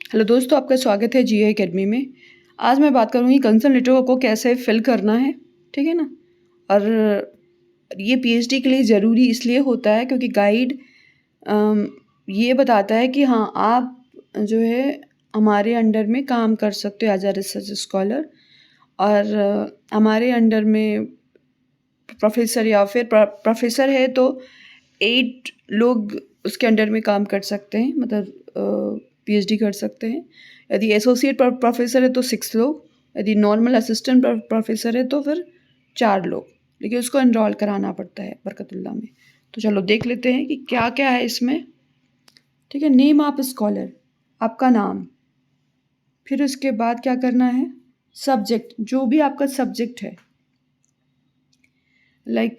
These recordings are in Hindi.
हेलो दोस्तों, आपका स्वागत है जीए एकेडमी में। आज मैं बात करूँगी कंसर्न लेटर को कैसे फिल करना है, ठीक है ना। और ये पीएचडी के लिए ज़रूरी इसलिए होता है क्योंकि गाइड ये बताता है कि हाँ, आप जो है हमारे अंडर में काम कर सकते हो एज अ रिसर्च स्कॉलर। और हमारे अंडर में प्रोफेसर या फिर प्रोफेसर है तो 8 लोग उसके अंडर में काम कर सकते हैं, मतलब पीएचडी कर सकते हैं। यदि एसोसिएट प्रोफेसर है तो 6 लोग, यदि नॉर्मल असिस्टेंट प्रोफेसर है तो फिर 4 लोग, लेकिन उसको एनरोल कराना पड़ता है बरकतुल्लाह में। तो चलो देख लेते हैं कि क्या क्या है इसमें। ठीक है, नेम ऑफ स्कॉलर, आपका नाम। फिर उसके बाद क्या करना है, सब्जेक्ट, जो भी आपका सब्जेक्ट है। लाइक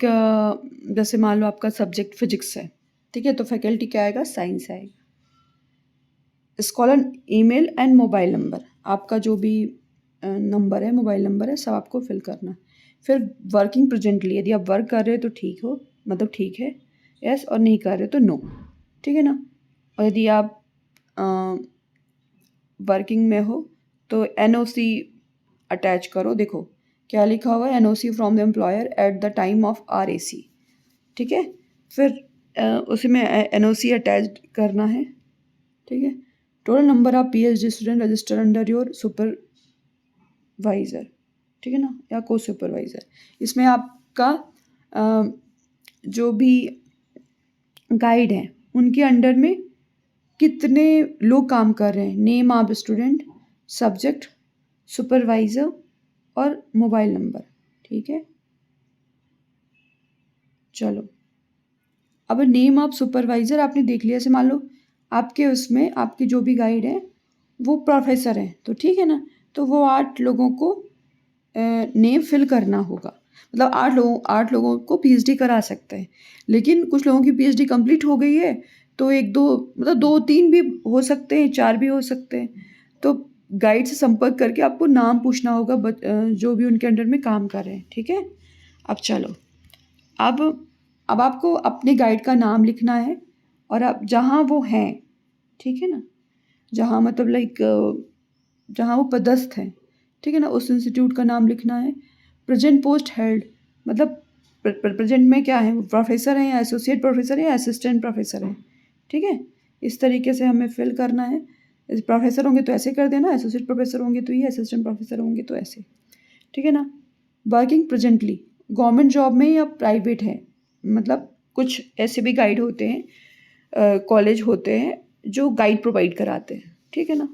जैसे मान लो आपका सब्जेक्ट फिजिक्स है, ठीक है, तो फैकल्टी क्या आएगा, साइंस आएगा। Scholar email and mobile number, आपका जो भी नंबर है, मोबाइल नंबर है, सब आपको फिल करना है। फिर वर्किंग प्रेजेंटली, यदि आप वर्क कर रहे हो तो ठीक हो, मतलब ठीक है, यस, और नहीं कर रहे तो नो, ठीक है ना। और यदि आप वर्किंग में हो तो एनओसी अटैच करो। देखो क्या लिखा हुआ है, NOC from the employer at the time of RAC, ठीक है। फिर उसी में एनओसी अटैच करना है, ठीक है। Total number of PhD student register under your supervisor, ठीक है ना, या को सुपरवाइज़र। इसमें आपका जो भी गाइड हैं उनके अंडर में कितने लोग काम कर रहे हैं, name of student, subject, supervisor और मोबाइल नंबर, ठीक है। चलो, अब नेम ऑफ सुपरवाइज़र आपने देख लिया। से मान लो आपके उसमें आपके जो भी गाइड हैं वो प्रोफेसर हैं, तो ठीक है ना, तो वो 8 लोगों को नेम फिल करना होगा। मतलब 8 लोगों को पीएचडी करा सकते हैं, लेकिन कुछ लोगों की पीएचडी कंप्लीट हो गई है तो 1-2, मतलब 2-3 भी हो सकते हैं, 4 भी हो सकते हैं। तो गाइड से संपर्क करके आपको नाम पूछना होगा जो भी उनके अंडर में काम कर रहे हैं, ठीक है। अब चलो, अब अब आपको अपने गाइड का नाम लिखना है और अब जहाँ वो हैं, ठीक है ना, जहाँ मतलब लाइक जहाँ वो पदस्थ हैं, ठीक है ना, उस इंस्टीट्यूट का नाम लिखना है। प्रेजेंट पोस्ट हेल्ड, मतलब प्रेजेंट में क्या है, वो प्रोफेसर हैं या एसोसिएट प्रोफेसर है या असिस्टेंट प्रोफेसर है, ठीक है। इस तरीके से हमें फिल करना है। प्रोफेसर होंगे तो ऐसे कर देना, एसोसिएट प्रोफेसर होंगे तो ये, असिस्टेंट प्रोफेसर होंगे तो ऐसे, ठीक है ना। वर्किंग प्रेजेंटली, गवर्नमेंट जॉब में या प्राइवेट है, मतलब कुछ ऐसे भी गाइड होते हैं, कॉलेज होते हैं जो गाइड प्रोवाइड कराते हैं, ठीक है ना।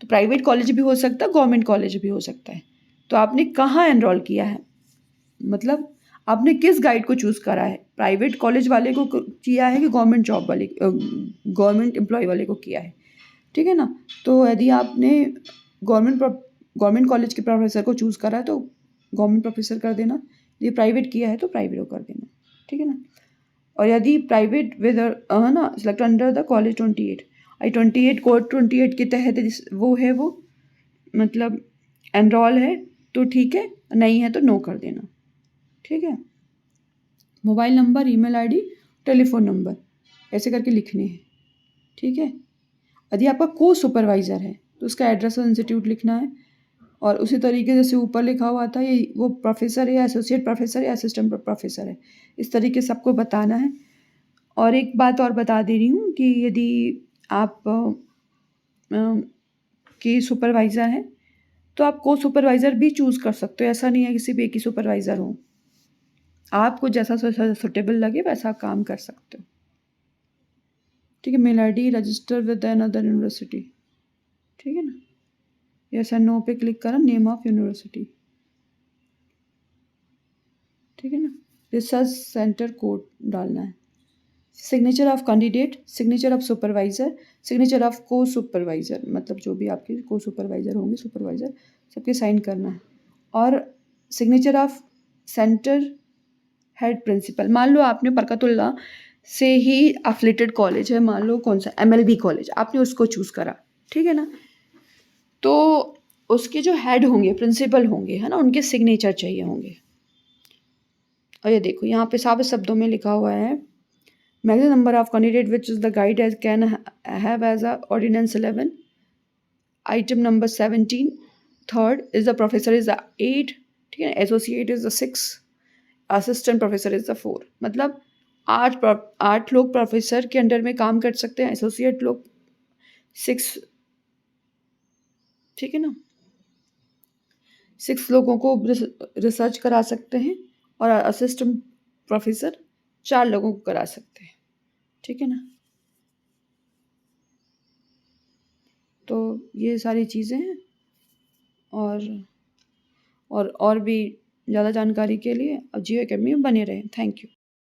तो प्राइवेट कॉलेज भी हो सकता है, गवर्नमेंट कॉलेज भी हो सकता है। तो आपने कहाँ एनरोल किया है, मतलब आपने किस गाइड को चूज़ करा है, प्राइवेट कॉलेज वाले को किया है कि गवर्नमेंट जॉब वाले, गवर्नमेंट एम्प्लॉय वाले को किया है, ठीक है ना। तो यदि आपने गवर्नमेंट कॉलेज के प्रोफेसर को चूज़ करा है तो गवर्नमेंट प्रोफेसर कर देना, यदि प्राइवेट किया है तो प्राइवेट को कर देना, ठीक है ना। और यदि प्राइवेट विद है ना, select under the college 28 code 28 के तहत वो है, वो मतलब एनरोल है तो ठीक है, नहीं है तो नो कर देना, ठीक है। Mobile number, email ID, telephone number ऐसे करके लिखने हैं, ठीक है। यदि आपका को सुपरवाइज़र है तो उसका एड्रेस और इंस्टीट्यूट लिखना है। और उसी तरीके जैसे ऊपर लिखा हुआ था, ये वो प्रोफेसर है या एसोसिएट प्रोफेसर या असिस्टेंट प्रोफेसर है, इस तरीके से सबको बताना है। और एक बात और बता दे रही हूँ कि यदि आप की सुपरवाइज़र हैं तो आप को सुपरवाइज़र भी चूज़ कर सकते हो, ऐसा नहीं है किसी भी एक ही सुपरवाइज़र हो, आपको जैसा सुटेबल लगे वैसा काम कर सकते हो, ठीक है। Mail ID, register with another university, ठीक है ना, यस एंड नो पे क्लिक करा, नेम ऑफ यूनिवर्सिटी, ठीक है ना। रिसर्च सेंटर कोड डालना है। Signature of candidate, signature of supervisor, signature of co supervisor, मतलब जो भी आपके को सुपरवाइज़र होंगे, सुपरवाइज़र सबके साइन करना है। और signature of centre head principal, मान लो आपने बरकतुल्लाह से ही एफिलिएटेड कॉलेज है, मान लो कौन सा, एमएलबी कॉलेज, आपने उसको चूज़ करा, ठीक है ना। तो उसके जो हेड होंगे, प्रिंसिपल होंगे, है ना, उनके सिग्नेचर चाहिए होंगे। और ये देखो यहाँ पे साफ शब्दों में लिखा हुआ है, maximum number of candidate which is the guide as can have as a ordinance 11, item number 17 third is the professor is the 8, ठीक है, associate is the 6, assistant professor is the 4। मतलब 8 लोग प्रोफेसर के अंडर में काम कर सकते हैं, एसोसिएट लोग 6, ठीक है ना, 6 लोगों को रिसर्च करा सकते हैं और असिस्टेंट प्रोफेसर 4 लोगों को करा सकते हैं, ठीक है ना। तो ये सारी चीज़ें हैं, और भी ज़्यादा जानकारी के लिए जियो एकेडमी में बने रहें। Thank you.